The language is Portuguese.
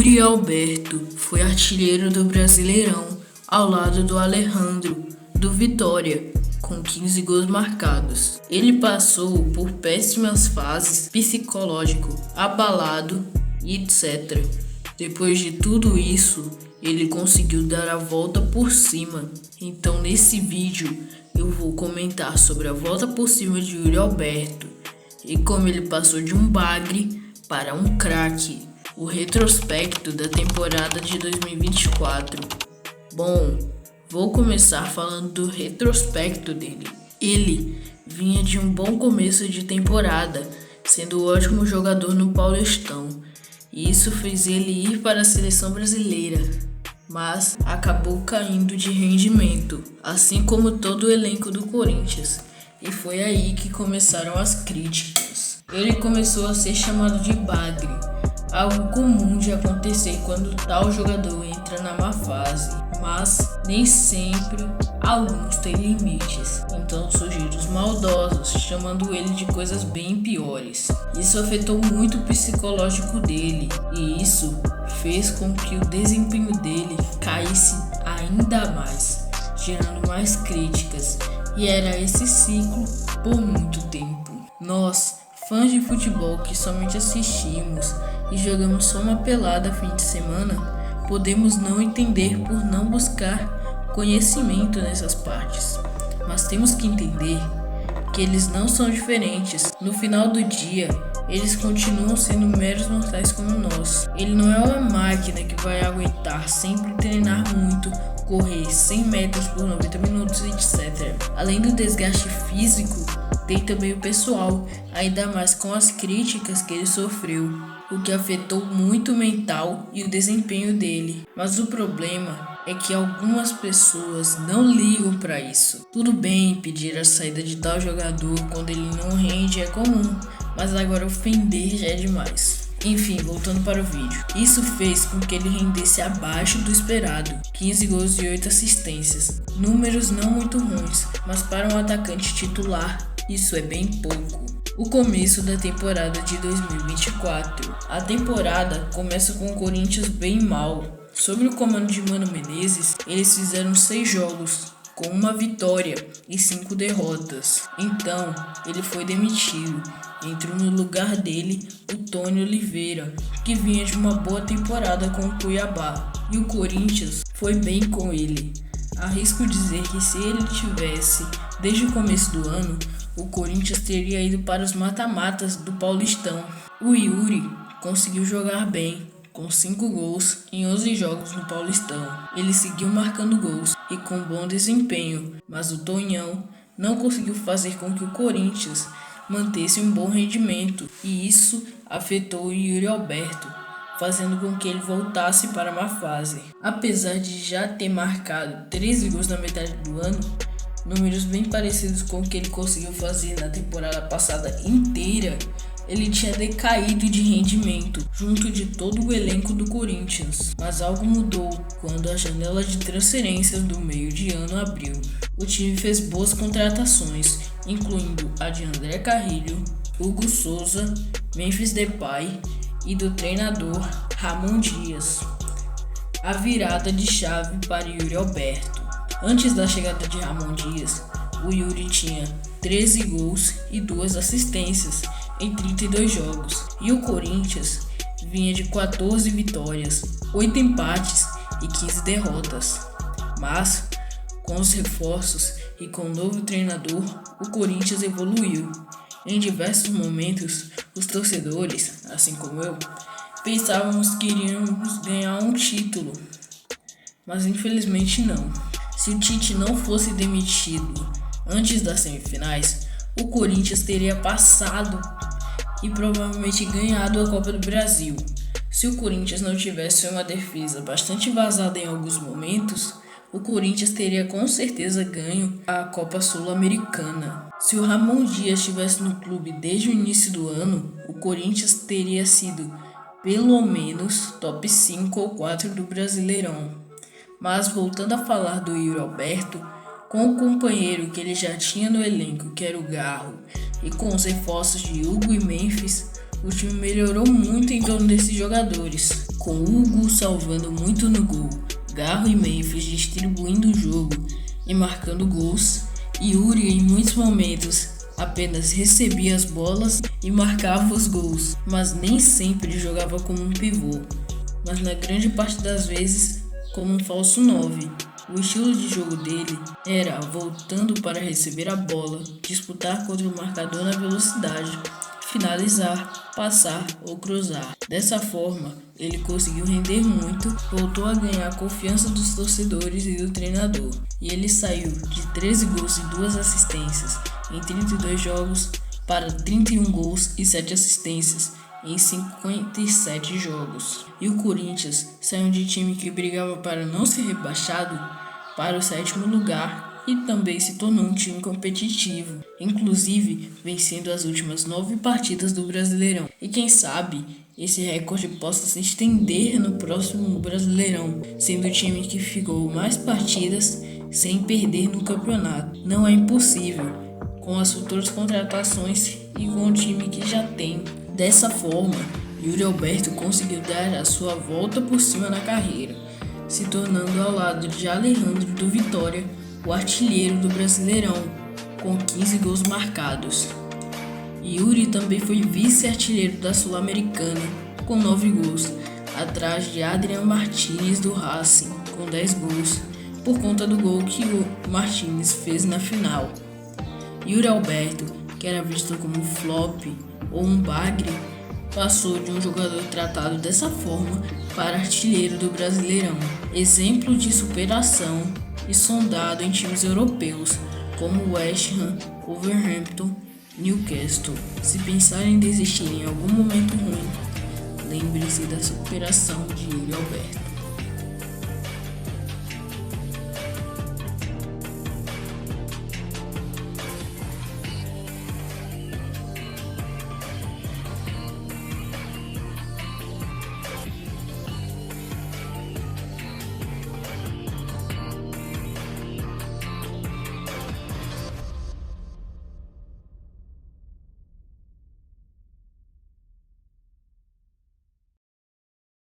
Yuri Alberto foi artilheiro do Brasileirão ao lado do Alejandro, do Vitória, com 15 gols marcados. Ele passou por péssimas fases, psicológico, abalado, etc. Depois de tudo isso, ele conseguiu dar a volta por cima. Então nesse vídeo eu vou comentar sobre a volta por cima de Yuri Alberto e como ele passou de um bagre para um craque. O retrospecto da temporada de 2024. Bom, vou começar falando do retrospecto dele. Ele vinha de um bom começo de temporada, sendo um ótimo jogador no Paulistão, e isso fez ele ir para a seleção brasileira, mas acabou caindo de rendimento, assim como todo o elenco do Corinthians, e foi aí que começaram as críticas. Ele começou a ser chamado de bagre, algo comum de acontecer quando tal jogador entra na má fase, mas nem sempre alguns têm limites, então surgiram os maldosos, chamando ele de coisas bem piores. Isso afetou muito o psicológico dele, e isso fez com que o desempenho dele caísse ainda mais, gerando mais críticas, e era esse ciclo por muito tempo. Nós, fãs de futebol que somente assistimos e jogamos só uma pelada fim de semana, podemos não entender por não buscar conhecimento nessas partes. Mas temos que entender que eles não são diferentes. No final do dia, eles continuam sendo meros mortais como nós. Ele não é uma máquina que vai aguentar sempre treinar muito, correr 100 metros por 90 minutos, etc. Além do desgaste físico, tem também o pessoal, ainda mais com as críticas que ele sofreu, o que afetou muito o mental e o desempenho dele. Mas o problema é que algumas pessoas não ligam para isso. Tudo bem pedir a saída de tal jogador quando ele não rende é comum, mas agora ofender já é demais. Enfim, voltando para o vídeo. Isso fez com que ele rendesse abaixo do esperado, 15 gols e 8 assistências. Números não muito ruins, mas para um atacante titular, isso é bem pouco. O começo da temporada de 2024. A temporada começa com o Corinthians bem mal. Sob o comando de Mano Menezes, eles fizeram 6 jogos, com 1 vitória e 5 derrotas. Então, ele foi demitido. Entrou no lugar dele o Tony Oliveira, que vinha de uma boa temporada com o Cuiabá. E o Corinthians foi bem com ele. Arrisco dizer que se ele tivesse, desde o começo do ano, o Corinthians teria ido para os mata-matas do Paulistão. O Yuri conseguiu jogar bem, com 5 gols em 11 jogos no Paulistão. Ele seguiu marcando gols e com bom desempenho, mas o Tonhão não conseguiu fazer com que o Corinthians mantesse um bom rendimento, e isso afetou o Yuri Alberto, fazendo com que ele voltasse para uma fase. Apesar de já ter marcado 13 gols na metade do ano, números bem parecidos com o que ele conseguiu fazer na temporada passada inteira, ele tinha decaído de rendimento junto de todo o elenco do Corinthians. Mas algo mudou quando a janela de transferências do meio de ano abriu. O time fez boas contratações, incluindo a de André Carrilho, Hugo Souza, Memphis Depay e do treinador Ramon Dias. A virada de chave para Yuri Alberto. Antes da chegada de Ramon Dias, o Yuri tinha 13 gols e 2 assistências em 32 jogos, e o Corinthians vinha de 14 vitórias, 8 empates e 15 derrotas. Mas, com os reforços e com o novo treinador, o Corinthians evoluiu. Em diversos momentos, os torcedores, assim como eu, pensávamos que iríamos ganhar um título, mas infelizmente não. Se o Tite não fosse demitido antes das semifinais, o Corinthians teria passado e provavelmente ganhado a Copa do Brasil. Se o Corinthians não tivesse uma defesa bastante vazada em alguns momentos, o Corinthians teria com certeza ganho a Copa Sul-Americana. Se o Ramon Dias estivesse no clube desde o início do ano, o Corinthians teria sido pelo menos top 5 ou 4 do Brasileirão. Mas voltando a falar do Yuri Alberto, com o companheiro que ele já tinha no elenco, que era o Garro, e com os reforços de Hugo e Memphis, O time melhorou muito em torno desses jogadores, com Hugo salvando muito no gol, Garro e Memphis distribuindo o jogo e marcando gols, e Yuri em muitos momentos apenas recebia as bolas e marcava os gols, mas nem sempre jogava como um pivô, mas na grande parte das vezes como um falso 9. O estilo de jogo dele era voltando para receber a bola, disputar contra o marcador na velocidade, finalizar, passar ou cruzar. Dessa forma, ele conseguiu render muito, voltou a ganhar a confiança dos torcedores e do treinador. E ele saiu de 13 gols e 2 assistências em 32 jogos para 31 gols e 7 assistências em 57 jogos. E o Corinthians saiu de time que brigava para não ser rebaixado para o 7º lugar e também se tornou um time competitivo, inclusive vencendo as últimas 9 partidas do Brasileirão. E quem sabe esse recorde possa se estender no próximo Brasileirão, sendo o time que ficou mais partidas sem perder no campeonato. Não é impossível, com as futuras contratações e com o time que já tem. Dessa forma, Yuri Alberto conseguiu dar a sua volta por cima na carreira, se tornando ao lado de Alejandro do Vitória o artilheiro do Brasileirão, com 15 gols marcados. Yuri também foi vice-artilheiro da Sul-Americana, com 9 gols, atrás de Adrian Martínez do Racing, com 10 gols, por conta do gol que o Martínez fez na final. Yuri Alberto, que era visto como um flop ou um bagre, passou de um jogador tratado dessa forma para artilheiro do Brasileirão, exemplo de superação e sondado em times europeus como West Ham, Wolverhampton, Newcastle. Se pensar em desistir em algum momento ruim, lembre-se da superação de Yuri Alberto.